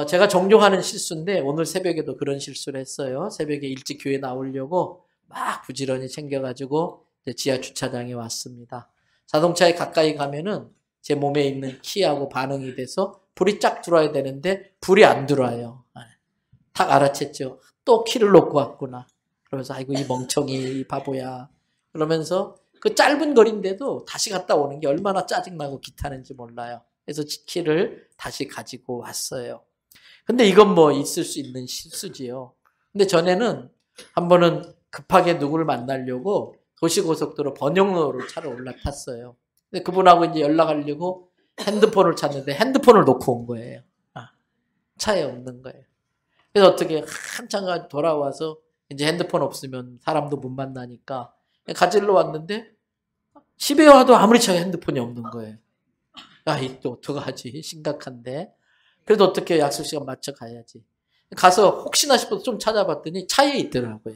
제가 종종 하는 실수인데 오늘 새벽에도 그런 실수를 했어요. 새벽에 일찍 교회 나오려고 막 부지런히 챙겨가지고 이제 지하 주차장에 왔습니다. 자동차에 가까이 가면은 제 몸에 있는 키하고 반응이 돼서 불이 쫙 들어와야 되는데 불이 안 들어와요. 딱 알아챘죠. 또 키를 놓고 왔구나. 그러면서 아이고 이 멍청이 이 바보야. 그러면서 그 짧은 거리인데도 다시 갔다 오는 게 얼마나 짜증나고 기타는지 몰라요. 그래서 키를 다시 가지고 왔어요. 근데 이건 뭐 있을 수 있는 실수지요. 근데 전에는 한 번은 급하게 누구를 만나려고 도시고속도로 번영로로 차를 올라탔어요. 근데 그분하고 이제 연락하려고 핸드폰을 찾는데 핸드폰을 놓고 온 거예요. 차에 없는 거예요. 그래서 어떻게 한참 돌아와서 이제 핸드폰 없으면 사람도 못 만나니까 가지러 왔는데 집에 와도 아무리 찾아도 핸드폰이 없는 거예요. 야, 이 또 어떡하지? 심각한데. 그래도 어떻게 약속 시간 맞춰 가야지. 가서 혹시나 싶어서 좀 찾아봤더니 차에 있더라고요.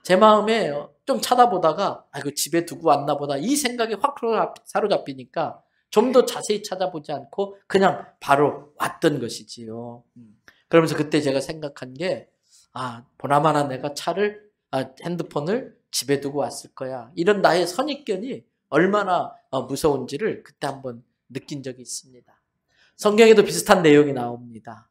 제 마음에 좀 찾아보다가 아이고 집에 두고 왔나 보다 이 생각이 확 사로잡히니까 좀 더 자세히 찾아보지 않고 그냥 바로 왔던 것이지요. 그러면서 그때 제가 생각한 게 보나마나 내가 핸드폰을 집에 두고 왔을 거야. 이런 나의 선입견이 얼마나 무서운지를 그때 한번 느낀 적이 있습니다. 성경에도 비슷한 내용이 나옵니다.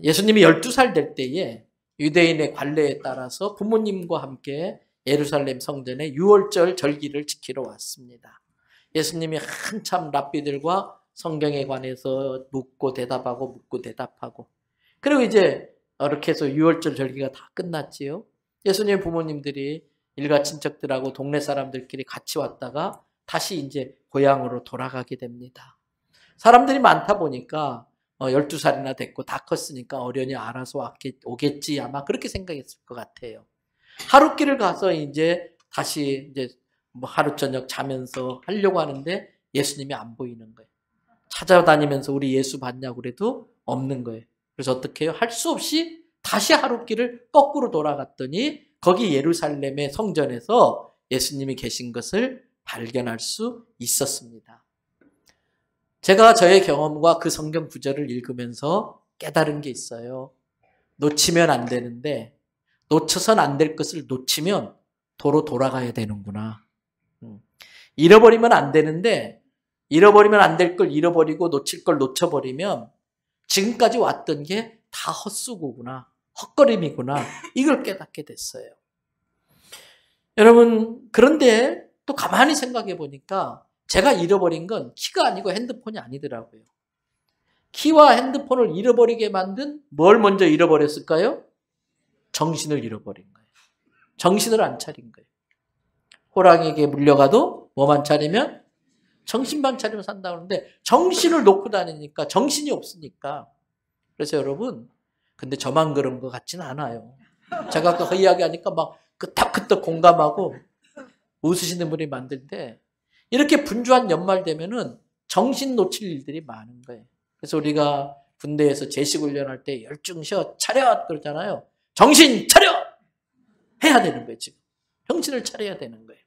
예수님이 12살 될 때에 유대인의 관례에 따라서 부모님과 함께 예루살렘 성전에 유월절 절기를 지키러 왔습니다. 예수님이 한참 랍비들과 성경에 관해서 묻고 대답하고 그리고 이제 이렇게 해서 유월절 절기가 다 끝났지요. 예수님의 부모님들이 일가 친척들하고 동네 사람들끼리 같이 왔다가 다시 이제 고향으로 돌아가게 됩니다. 사람들이 많다 보니까 12살이나 됐고 다 컸으니까 어련히 알아서 오겠지 아마 그렇게 생각했을 것 같아요. 하룻길을 가서 이제 다시 이제 뭐 하루 저녁 자면서 하려고 하는데 예수님이 안 보이는 거예요. 찾아다니면서 우리 예수 봤냐고 그래도 없는 거예요. 그래서 어떻게 해요? 할 수 없이 다시 하룻길을 거꾸로 돌아갔더니 거기 예루살렘의 성전에서 예수님이 계신 것을 발견할 수 있었습니다. 제가 저의 경험과 그 성경 구절을 읽으면서 깨달은 게 있어요. 놓치면 안 되는데 놓쳐선 안 될 것을 놓치면 도로 돌아가야 되는구나. 잃어버리면 안 되는데 잃어버리면 안 될 걸 잃어버리고 놓칠 걸 놓쳐버리면 지금까지 왔던 게 다 헛수고구나. 헛걸음이구나. 이걸 깨닫게 됐어요. 여러분 그런데 또 가만히 생각해 보니까 제가 잃어버린 건 키가 아니고 핸드폰이 아니더라고요. 키와 핸드폰을 잃어버리게 만든 뭘 먼저 잃어버렸을까요? 정신을 잃어버린 거예요. 정신을 안 차린 거예요. 호랑이에게 물려가도 뭐만 차리면? 정신만 차리면 산다고 하는데 정신을 놓고 다니니까 정신이 없으니까. 그래서 여러분 근데 저만 그런 것 같지는 않아요. 제가 아까 그 이야기하니까 막 끄떡끄떡 공감하고 웃으시는 분이 많은데 이렇게 분주한 연말 되면은 정신 놓칠 일들이 많은 거예요. 그래서 우리가 군대에서 제식훈련할 때 열중셔 차렷 그러잖아요. 정신 차려! 해야 되는 거예요, 지금. 정신을 차려야 되는 거예요.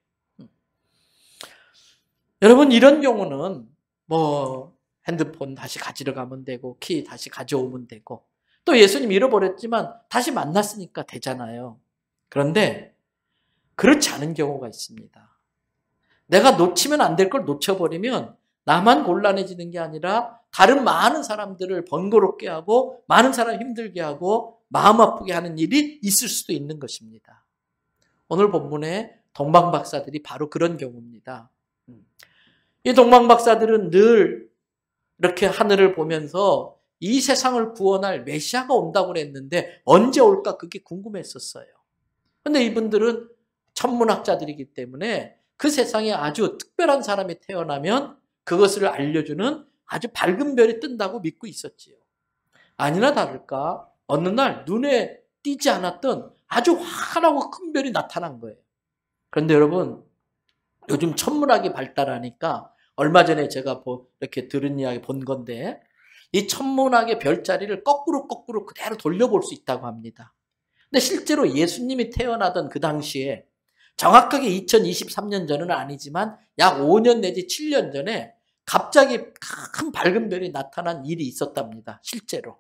여러분, 이런 경우는 뭐 핸드폰 다시 가지러 가면 되고, 키 다시 가져오면 되고, 또 예수님 잃어버렸지만 다시 만났으니까 되잖아요. 그런데 그렇지 않은 경우가 있습니다. 내가 놓치면 안 될 걸 놓쳐버리면 나만 곤란해지는 게 아니라 다른 많은 사람들을 번거롭게 하고 많은 사람 힘들게 하고 마음 아프게 하는 일이 있을 수도 있는 것입니다. 오늘 본문에 동방박사들이 바로 그런 경우입니다. 이 동방박사들은 늘 이렇게 하늘을 보면서 이 세상을 구원할 메시아가 온다고 그랬는데 언제 올까 그게 궁금했었어요. 그런데 이분들은 천문학자들이기 때문에 그 세상에 아주 특별한 사람이 태어나면 그것을 알려주는 아주 밝은 별이 뜬다고 믿고 있었지요. 아니나 다를까 어느 날 눈에 띄지 않았던 아주 환하고 큰 별이 나타난 거예요. 그런데 여러분 요즘 천문학이 발달하니까 얼마 전에 제가 이렇게 들은 이야기 본 건데 이 천문학의 별자리를 거꾸로 그대로 돌려볼 수 있다고 합니다. 근데 실제로 예수님이 태어나던 그 당시에 정확하게 2023년 전은 아니지만 약 5년 내지 7년 전에 갑자기 큰 밝은 별이 나타난 일이 있었답니다. 실제로.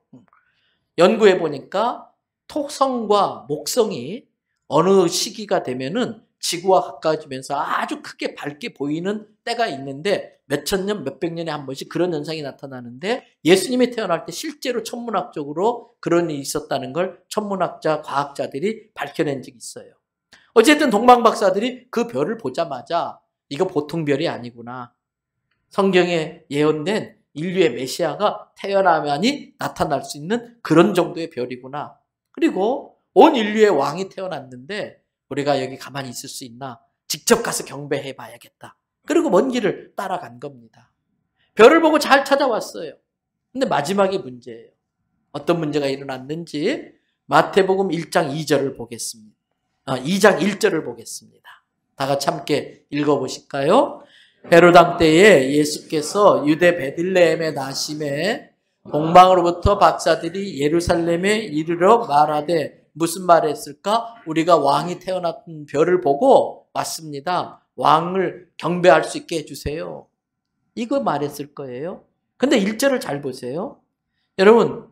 연구해 보니까 토성과 목성이 어느 시기가 되면은 지구와 가까워지면서 아주 크게 밝게 보이는 때가 있는데 몇천 년, 몇백 년에 한 번씩 그런 현상이 나타나는데 예수님이 태어날 때 실제로 천문학적으로 그런 일이 있었다는 걸 천문학자, 과학자들이 밝혀낸 적이 있어요. 어쨌든 동방박사들이 그 별을 보자마자 이거 보통 별이 아니구나. 성경에 예언된 인류의 메시아가 태어나면이 나타날 수 있는 그런 정도의 별이구나. 그리고 온 인류의 왕이 태어났는데 우리가 여기 가만히 있을 수 있나? 직접 가서 경배해 봐야겠다. 그리고 먼 길을 따라간 겁니다. 별을 보고 잘 찾아왔어요. 근데 마지막이 문제예요. 어떤 문제가 일어났는지 마태복음 1장 2절을 보겠습니다. 2장 1절을 보겠습니다. 다 같이 함께 읽어보실까요? 헤로당 때에 예수께서 유대 베들레헴에 나심에 동방으로부터 박사들이 예루살렘에 이르러 말하되 무슨 말을 했을까? 우리가 왕이 태어났던 별을 보고 왔습니다. 왕을 경배할 수 있게 해주세요. 이거 말했을 거예요. 근데 1절을 잘 보세요. 여러분,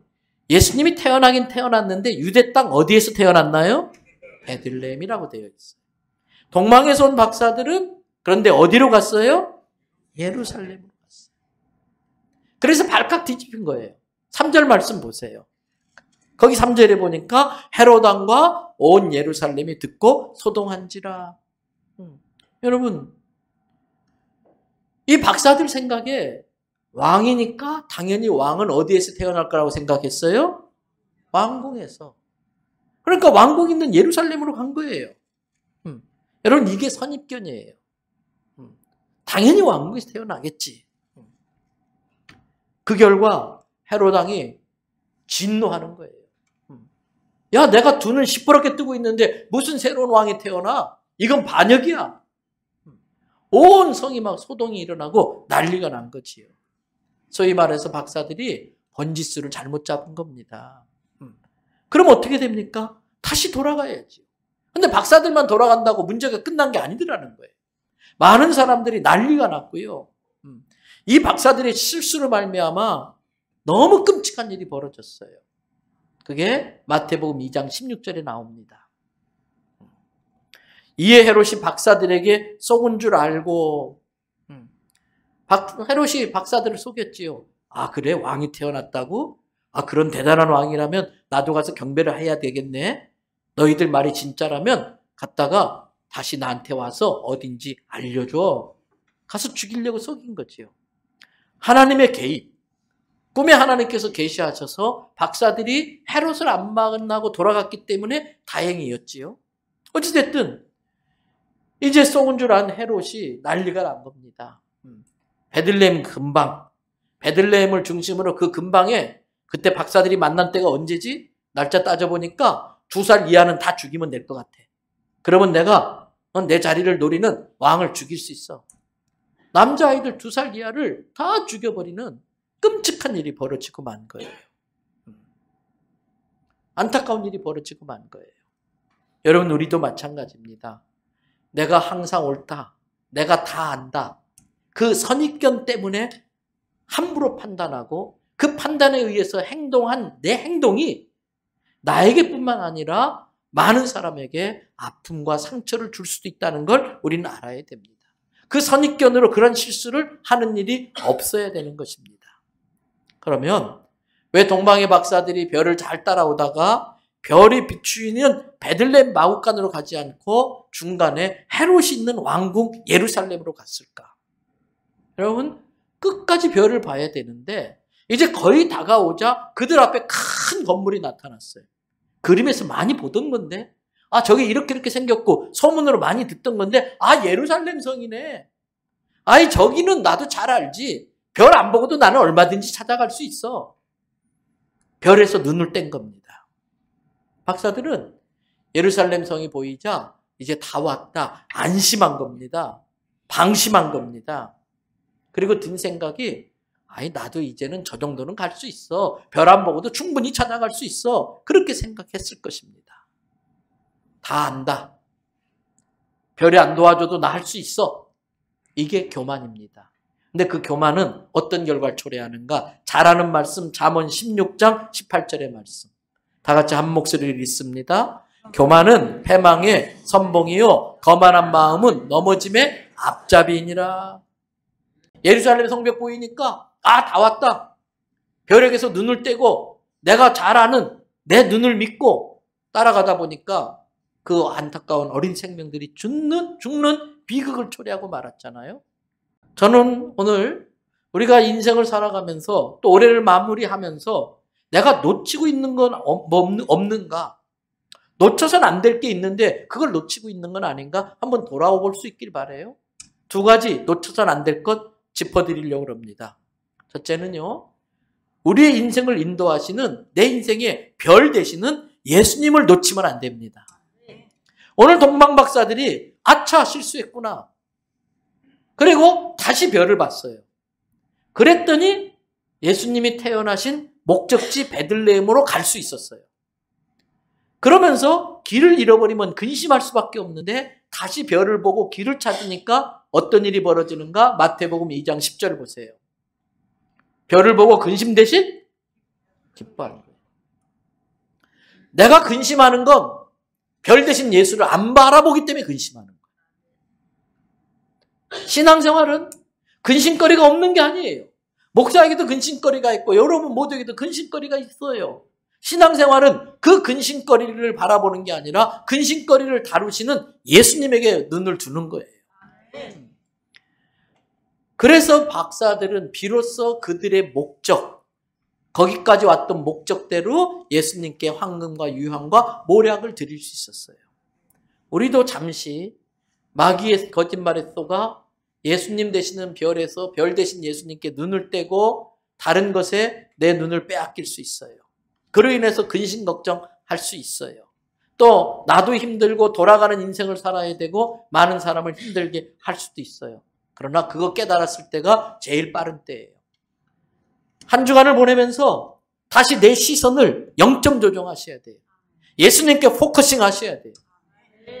예수님이 태어나긴 태어났는데 유대 땅 어디에서 태어났나요? 베들레헴이라고 되어 있어요. 동방에서 온 박사들은 그런데 어디로 갔어요? 예루살렘으로 갔어요. 그래서 발칵 뒤집힌 거예요. 3절 말씀 보세요. 거기 3절에 보니까 헤롯 왕과 온 예루살렘이 듣고 소동한지라. 여러분, 이 박사들 생각에 왕이니까 당연히 왕은 어디에서 태어날 거라고 생각했어요? 왕궁에서. 그러니까 왕궁 있는 예루살렘으로 간 거예요. 여러분, 이게 선입견이에요. 당연히 왕궁에서 태어나겠지. 그 결과 헤롯 왕이 진노하는 거예요. 야, 내가 두 눈 시퍼렇게 뜨고 있는데 무슨 새로운 왕이 태어나? 이건 반역이야. 온 성이 막 소동이 일어나고 난리가 난 거지요. 소위 말해서 박사들이 번지수를 잘못 잡은 겁니다. 그럼 어떻게 됩니까? 다시 돌아가야지. 근데 박사들만 돌아간다고 문제가 끝난 게 아니더라는 거예요. 많은 사람들이 난리가 났고요. 이 박사들의 실수로 말미암아 너무 끔찍한 일이 벌어졌어요. 그게 마태복음 2장 16절에 나옵니다. 이에 헤롯이 박사들에게 속은 줄 알고 헤롯이 박사들을 속였지요. 아, 그래? 왕이 태어났다고? 아, 그런 대단한 왕이라면 나도 가서 경배를 해야 되겠네. 너희들 말이 진짜라면 갔다가 다시 나한테 와서 어딘지 알려줘. 가서 죽이려고 속인 거지요. 하나님의 개입. 꿈에 하나님께서 계시하셔서 박사들이 헤롯을 안 만나고 돌아갔기 때문에 다행이었지요. 어찌됐든 이제 속은 줄 안 헤롯이 난리가 난 겁니다. 베들레헴 근방, 베들레헴을 중심으로 그 근방에 그때 박사들이 만난 때가 언제지? 날짜 따져보니까 2살 이하는 다 죽이면 될 것 같아. 그러면 내가 내 자리를 노리는 왕을 죽일 수 있어. 남자아이들 2살 이하를 다 죽여버리는 끔찍한 일이 벌어지고 만 거예요. 안타까운 일이 벌어지고 만 거예요. 여러분, 우리도 마찬가지입니다. 내가 항상 옳다. 내가 다 안다. 그 선입견 때문에 함부로 판단하고 그 판단에 의해서 행동한 내 행동이 나에게뿐만 아니라 많은 사람에게 아픔과 상처를 줄 수도 있다는 걸 우리는 알아야 됩니다. 그 선입견으로 그런 실수를 하는 일이 없어야 되는 것입니다. 그러면 왜 동방의 박사들이 별을 잘 따라오다가 별이 비추이는 베들레헴 마구간으로 가지 않고 중간에 헤롯이 있는 왕궁 예루살렘으로 갔을까? 여러분, 끝까지 별을 봐야 되는데 이제 거의 다가오자 그들 앞에 큰 건물이 나타났어요. 그림에서 많이 보던 건데, 아, 저게 이렇게 생겼고 소문으로 많이 듣던 건데, 아, 예루살렘 성이네. 아이, 저기는 나도 잘 알지. 별 안 보고도 나는 얼마든지 찾아갈 수 있어. 별에서 눈을 뗀 겁니다. 박사들은 예루살렘 성이 보이자 이제 다 왔다. 안심한 겁니다. 방심한 겁니다. 그리고 든 생각이, 아니, 나도 이제는 저 정도는 갈 수 있어. 별 안 보고도 충분히 찾아갈 수 있어. 그렇게 생각했을 것입니다. 다 안다. 별이 안 도와줘도 나 할 수 있어. 이게 교만입니다. 근데 그 교만은 어떤 결과를 초래하는가? 잘 아는 말씀 잠언 16장 18절의 말씀. 다 같이 한 목소리를 읽습니다. 교만은 패망의 선봉이요 거만한 마음은 넘어짐의 앞잡이니라. 예루살렘 성벽 보이니까 다 왔다. 벼락에서 눈을 떼고 내가 잘 아는 내 눈을 믿고 따라가다 보니까 그 안타까운 어린 생명들이 죽는 비극을 초래하고 말았잖아요. 저는 오늘 우리가 인생을 살아가면서 또 올해를 마무리하면서 내가 놓치고 있는 건 없는가? 놓쳐서는 안 될 게 있는데 그걸 놓치고 있는 건 아닌가? 한번 돌아와 볼 수 있길 바라요. 두 가지 놓쳐서는 안 될 것 짚어드리려고 합니다. 첫째는요. 우리의 인생을 인도하시는 내 인생의 별 되시는 예수님을 놓치면 안 됩니다. 오늘 동방박사들이 아차 실수했구나. 그리고 다시 별을 봤어요. 그랬더니 예수님이 태어나신 목적지 베들레헴으로 갈 수 있었어요. 그러면서 길을 잃어버리면 근심할 수밖에 없는데 다시 별을 보고 길을 찾으니까 어떤 일이 벌어지는가? 마태복음 2장 10절 보세요. 별을 보고 근심 대신 기뻐하는 거예요. 내가 근심하는 건 별 대신 예수를 안 바라보기 때문에 근심하는 거예요. 신앙생활은 근심거리가 없는 게 아니에요. 목사에게도 근심거리가 있고 여러분 모두에게도 근심거리가 있어요. 신앙생활은 그 근심거리를 바라보는 게 아니라 근심거리를 다루시는 예수님에게 눈을 두는 거예요. 그래서 박사들은 비로소 그들의 목적, 거기까지 왔던 목적대로 예수님께 황금과 유황과 모략을 드릴 수 있었어요. 우리도 잠시 마귀의 거짓말에 속아 예수님 되시는 별에서 별 되신 예수님께 눈을 떼고 다른 것에 내 눈을 빼앗길 수 있어요. 그로 인해서 근심 걱정할 수 있어요. 또 나도 힘들고 돌아가는 인생을 살아야 되고 많은 사람을 힘들게 할 수도 있어요. 그러나 그거 깨달았을 때가 제일 빠른 때예요. 한 주간을 보내면서 다시 내 시선을 0점 조정하셔야 돼요. 예수님께 포커싱 하셔야 돼요.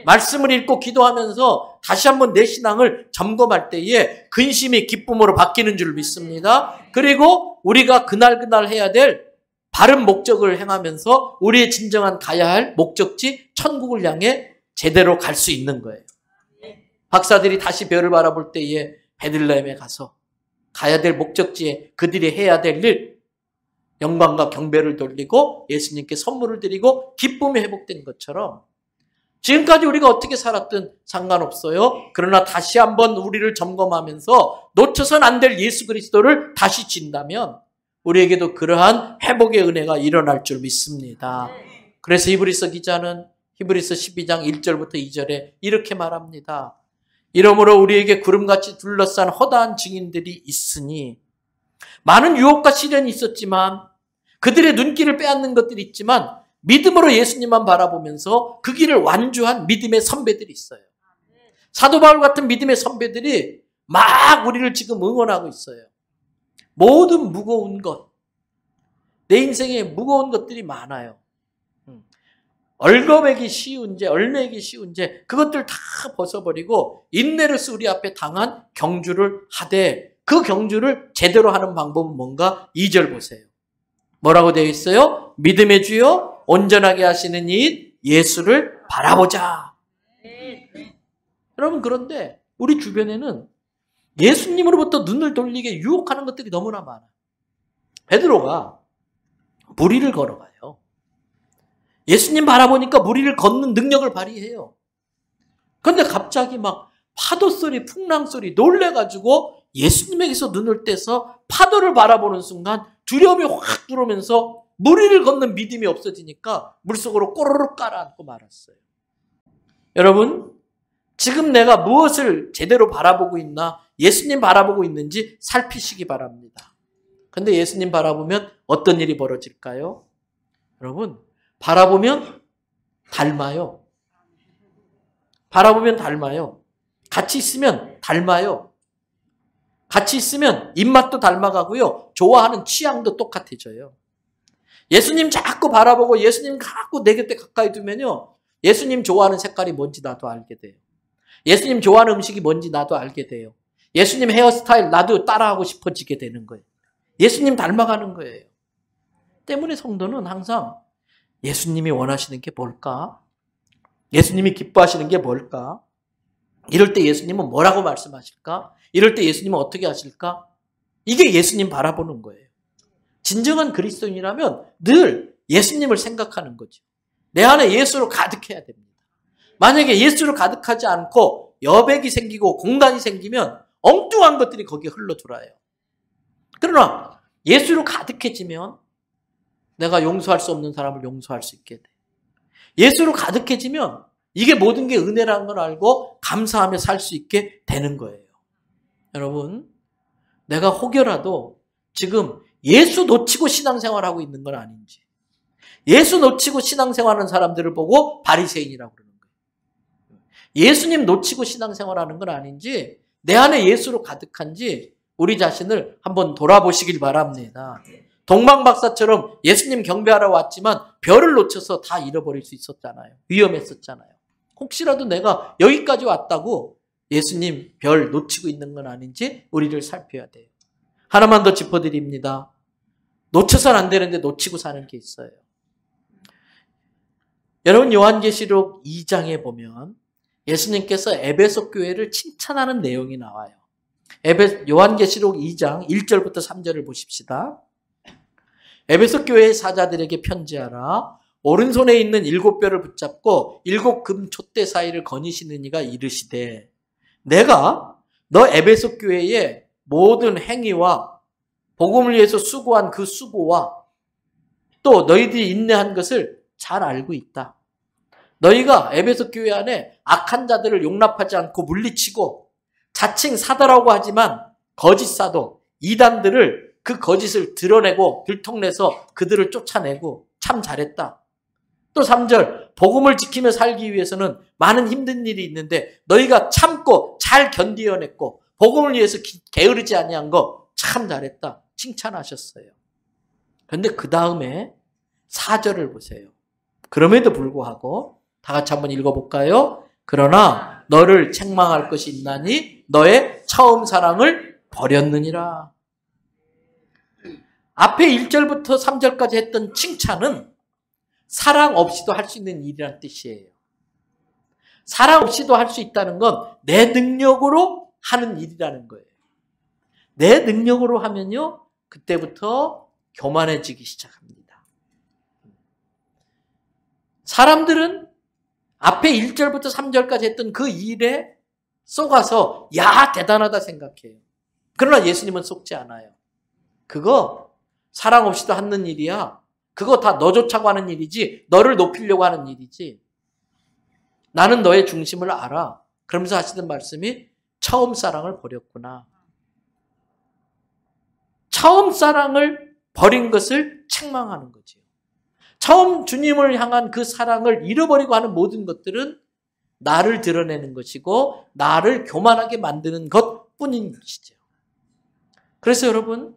말씀을 읽고 기도하면서 다시 한번 내 신앙을 점검할 때에 근심이 기쁨으로 바뀌는 줄 믿습니다. 그리고 우리가 그날 해야 될 바른 목적을 행하면서 우리의 진정한 가야 할 목적지 천국을 향해 제대로 갈 수 있는 거예요. 박사들이 다시 별을 바라볼 때에 베들레헴에 가서 가야 될 목적지에 그들이 해야 될 일, 영광과 경배를 돌리고 예수님께 선물을 드리고 기쁨이 회복된 것처럼 지금까지 우리가 어떻게 살았든 상관없어요. 그러나 다시 한번 우리를 점검하면서 놓쳐서는 안 될 예수 그리스도를 다시 진다면 우리에게도 그러한 회복의 은혜가 일어날 줄 믿습니다. 그래서 히브리서 기자는 히브리서 12장 1절부터 2절에 이렇게 말합니다. 이러므로 우리에게 구름같이 둘러싼 허다한 증인들이 있으니 많은 유혹과 시련이 있었지만 그들의 눈길을 빼앗는 것들이 있지만 믿음으로 예수님만 바라보면서 그 길을 완주한 믿음의 선배들이 있어요. 사도 바울 같은 믿음의 선배들이 막 우리를 지금 응원하고 있어요. 모든 무거운 것, 내 인생에 무거운 것들이 많아요. 얼거매기 쉬운 죄, 얼매기 쉬운 죄, 그것들 다 벗어버리고 인내로서 우리 앞에 당한 경주를 하되 그 경주를 제대로 하는 방법은 뭔가? 2절 보세요. 뭐라고 되어 있어요? 믿음의 주요 온전하게 하시는 이 예수를 바라보자. 여러분 그런데 우리 주변에는 예수님으로부터 눈을 돌리게 유혹하는 것들이 너무나 많아요. 베드로가 무리를 걸어가요. 예수님 바라보니까 무리를 걷는 능력을 발휘해요. 그런데 갑자기 막 파도 소리, 풍랑 소리 놀래가지고 예수님에게서 눈을 떼서 파도를 바라보는 순간 두려움이 확 들어오면서 무리를 걷는 믿음이 없어지니까 물속으로 꼬르륵 깔아앉고 말았어요. 여러분, 지금 내가 무엇을 제대로 바라보고 있나, 예수님 바라보고 있는지 살피시기 바랍니다. 근데 예수님 바라보면 어떤 일이 벌어질까요? 여러분, 바라보면 닮아요. 바라보면 닮아요. 같이 있으면 닮아요. 같이 있으면 입맛도 닮아가고요. 좋아하는 취향도 똑같아져요. 예수님 자꾸 바라보고 예수님 자꾸 내 곁에 가까이 두면요. 예수님 좋아하는 색깔이 뭔지 나도 알게 돼요. 예수님 좋아하는 음식이 뭔지 나도 알게 돼요. 예수님 헤어스타일 나도 따라하고 싶어지게 되는 거예요. 예수님 닮아가는 거예요. 때문에 성도는 항상 예수님이 원하시는 게 뭘까? 예수님이 기뻐하시는 게 뭘까? 이럴 때 예수님은 뭐라고 말씀하실까? 이럴 때 예수님은 어떻게 하실까? 이게 예수님 바라보는 거예요. 진정한 그리스도인이라면 늘 예수님을 생각하는 거죠. 내 안에 예수로 가득해야 됩니다. 만약에 예수로 가득하지 않고 여백이 생기고 공간이 생기면 엉뚱한 것들이 거기에 흘러들어요. 그러나 예수로 가득해지면 내가 용서할 수 없는 사람을 용서할 수 있게 돼. 예수로 가득해지면 이게 모든 게 은혜라는 걸 알고 감사하며 살 수 있게 되는 거예요. 여러분, 내가 혹여라도 지금 예수 놓치고 신앙생활하고 있는 건 아닌지, 예수 놓치고 신앙생활하는 사람들을 보고 바리새인이라고 그러는 거예요. 예수님 놓치고 신앙생활하는 건 아닌지, 내 안에 예수로 가득한지 우리 자신을 한번 돌아보시길 바랍니다. 동방박사처럼 예수님 경배하러 왔지만 별을 놓쳐서 다 잃어버릴 수 있었잖아요. 위험했었잖아요. 혹시라도 내가 여기까지 왔다고 예수님 별 놓치고 있는 건 아닌지 우리를 살펴야 돼요. 하나만 더 짚어드립니다. 놓쳐서는 안 되는데 놓치고 사는 게 있어요. 여러분, 요한계시록 2장에 보면 예수님께서 에베소 교회를 칭찬하는 내용이 나와요. 요한계시록 2장 1절부터 3절을 보십시다. 에베소 교회의 사자들에게 편지하라. 오른손에 있는 7뼈를 붙잡고 7 금 촛대 사이를 거니시는 이가 이르시되, 내가 너 에베소 교회의 모든 행위와 복음을 위해서 수고한 그 수고와 또 너희들이 인내한 것을 잘 알고 있다. 너희가 에베소 교회 안에 악한 자들을 용납하지 않고 물리치고 자칭 사도라고 하지만 거짓 사도, 이단들을 그 거짓을 드러내고 들통내서 그들을 쫓아내고 참 잘했다. 또 3절, 복음을 지키며 살기 위해서는 많은 힘든 일이 있는데 너희가 참고 잘 견디어냈고 복음을 위해서 게으르지 아니한 거 참 잘했다. 칭찬하셨어요. 그런데 그 다음에 4절을 보세요. 그럼에도 불구하고 다 같이 한번 읽어볼까요? 그러나 너를 책망할 것이 있나니 너의 처음 사랑을 버렸느니라. 앞에 1절부터 3절까지 했던 칭찬은 사랑 없이도 할 수 있는 일이라는 뜻이에요. 사랑 없이도 할 수 있다는 건 내 능력으로 하는 일이라는 거예요. 내 능력으로 하면요, 그때부터 교만해지기 시작합니다. 사람들은 앞에 1절부터 3절까지 했던 그 일에 속아서 야, 대단하다 생각해요. 그러나 예수님은 속지 않아요. 그거 사랑 없이도 하는 일이야. 그거 다 너 좋자고 하는 일이지, 너를 높이려고 하는 일이지. 나는 너의 중심을 알아. 그러면서 하시는 말씀이 처음 사랑을 버렸구나. 처음 사랑을 버린 것을 책망하는 거죠. 처음 주님을 향한 그 사랑을 잃어버리고 하는 모든 것들은 나를 드러내는 것이고 나를 교만하게 만드는 것뿐인 것이죠. 그래서 여러분,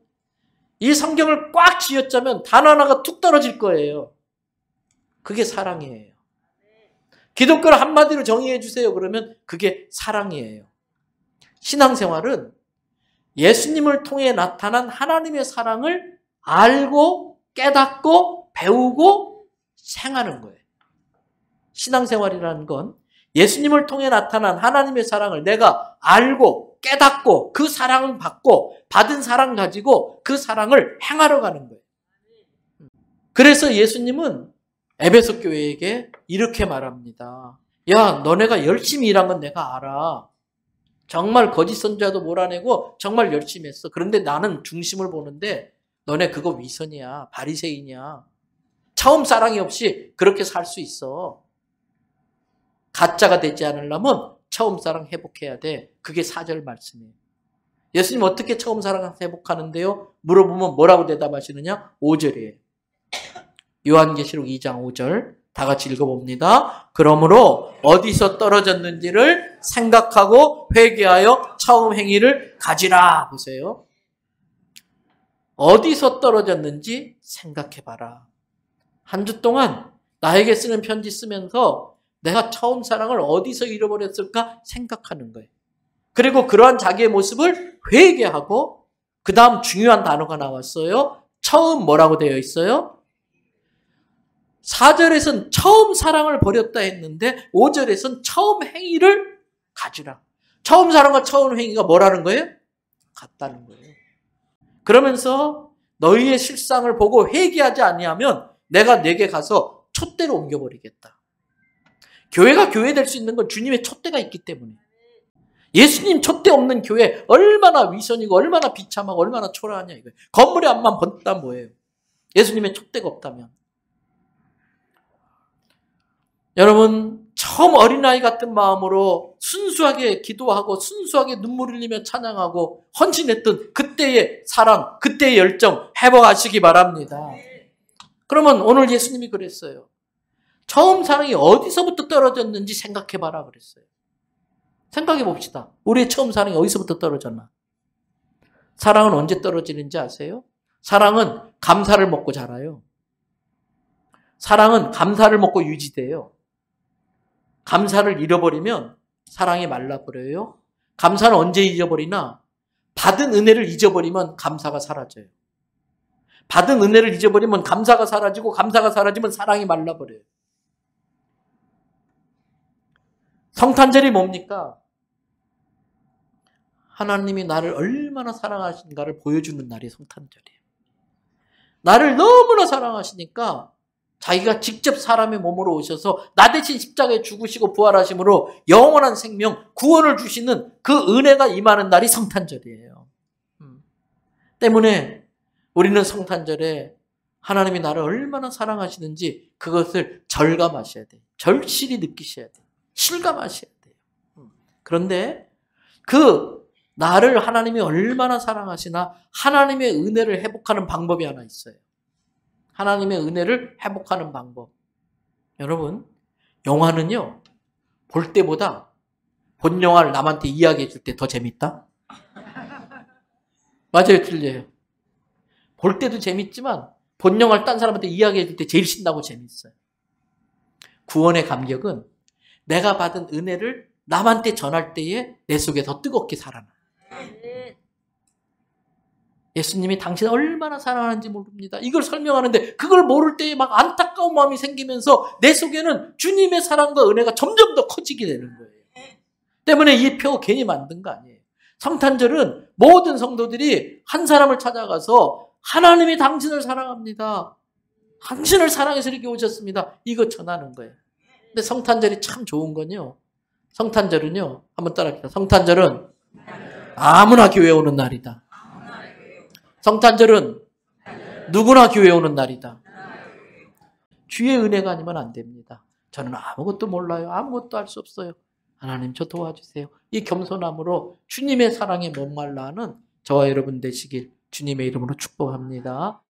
이 성경을 꽉 쥐어짜면 단어 하나가 툭 떨어질 거예요. 그게 사랑이에요. 기독교를 한마디로 정의해 주세요. 그러면 그게 사랑이에요. 신앙생활은 예수님을 통해 나타난 하나님의 사랑을 알고 깨닫고 배우고 행하는 거예요. 신앙생활이라는 건 예수님을 통해 나타난 하나님의 사랑을 내가 알고 깨닫고 그 사랑을 받고 받은 사랑 가지고 그 사랑을 행하러 가는 거예요. 그래서 예수님은 에베소 교회에게 이렇게 말합니다. 야, 너네가 열심히 일한 건 내가 알아. 정말 거짓 선자도 몰아내고 정말 열심히 했어. 그런데 나는 중심을 보는데 너네 그거 위선이야. 바리새인이야. 처음 사랑이 없이 그렇게 살 수 있어. 가짜가 되지 않으려면 처음 사랑 회복해야 돼. 그게 4절 말씀이에요. 예수님 어떻게 처음 사랑 회복하는데요? 물어보면 뭐라고 대답하시느냐? 5절이에요. 요한계시록 2장 5절 다 같이 읽어봅니다. 그러므로 어디서 떨어졌는지를 생각하고 회개하여 처음 행위를 가지라. 보세요. 어디서 떨어졌는지 생각해봐라. 한 주 동안 나에게 쓰는 편지 쓰면서 내가 처음 사랑을 어디서 잃어버렸을까 생각하는 거예요. 그리고 그러한 자기의 모습을 회개하고 그 다음 중요한 단어가 나왔어요. 처음 뭐라고 되어 있어요? 4절에서는 처음 사랑을 버렸다 했는데 5절에서는 처음 행위를 가지라. 처음 사랑과 처음 행위가 뭐라는 거예요? 같다는 거예요. 그러면서 너희의 실상을 보고 회개하지 아니하면 내가 내게 가서 촛대로 옮겨버리겠다. 교회가 교회 될 수 있는 건 주님의 촛대가 있기 때문에. 예수님 촛대 없는 교회 얼마나 위선이고 얼마나 비참하고 얼마나 초라하냐 이거예요. 건물의 앞만 번다 뭐예요. 예수님의 촛대가 없다면. 여러분 처음 어린아이 같은 마음으로 순수하게 기도하고 순수하게 눈물 흘리며 찬양하고 헌신했던 그때의 사랑, 그때의 열정 회복하시기 바랍니다. 그러면 오늘 예수님이 그랬어요. 처음 사랑이 어디서부터 떨어졌는지 생각해봐라 그랬어요. 생각해 봅시다. 우리의 처음 사랑이 어디서부터 떨어졌나? 사랑은 언제 떨어지는지 아세요? 사랑은 감사를 먹고 자라요. 사랑은 감사를 먹고 유지돼요. 감사를 잃어버리면 사랑이 말라버려요. 감사는 언제 잊어버리나? 받은 은혜를 잊어버리면 감사가 사라져요. 받은 은혜를 잊어버리면 감사가 사라지고 감사가 사라지면 사랑이 말라버려요. 성탄절이 뭡니까? 하나님이 나를 얼마나 사랑하신가를 보여주는 날이 성탄절이에요. 나를 너무나 사랑하시니까 자기가 직접 사람의 몸으로 오셔서 나 대신 십자가에 죽으시고 부활하심으로 영원한 생명, 구원을 주시는 그 은혜가 임하는 날이 성탄절이에요. 때문에 우리는 성탄절에 하나님이 나를 얼마나 사랑하시는지 그것을 절감하셔야 돼요. 절실히 느끼셔야 돼요. 실감하셔야 돼요. 그런데 그 나를 하나님이 얼마나 사랑하시나 하나님의 은혜를 회복하는 방법이 하나 있어요. 하나님의 은혜를 회복하는 방법. 여러분, 영화는요, 볼 때보다 본 영화를 남한테 이야기해 줄 때 더 재밌다? 맞아요, 틀려요. 볼 때도 재밌지만 본 영화를 딴 사람한테 이야기해 줄 때 제일 신나고 재밌어요. 구원의 감격은 내가 받은 은혜를 남한테 전할 때에 내 속에 더 뜨겁게 살아나. 예수님이 당신을 얼마나 사랑하는지 모릅니다. 이걸 설명하는데 그걸 모를 때에 막 안타까운 마음이 생기면서 내 속에는 주님의 사랑과 은혜가 점점 더 커지게 되는 거예요. 때문에 이 표 괜히 만든 거 아니에요. 성탄절은 모든 성도들이 한 사람을 찾아가서 하나님이 당신을 사랑합니다. 당신을 사랑해서 이렇게 오셨습니다. 이거 전하는 거예요. 근데 성탄절이 참 좋은 건요. 성탄절은요. 한번 따라합시다. 성탄절은 아무나 교회 오는 날이다. 성탄절은 누구나 교회 오는 날이다. 주의 은혜가 아니면 안 됩니다. 저는 아무것도 몰라요. 아무것도 할 수 없어요. 하나님 저 도와주세요. 이 겸손함으로 주님의 사랑에 목말라 하는 저와 여러분 되시길 주님의 이름으로 축복합니다.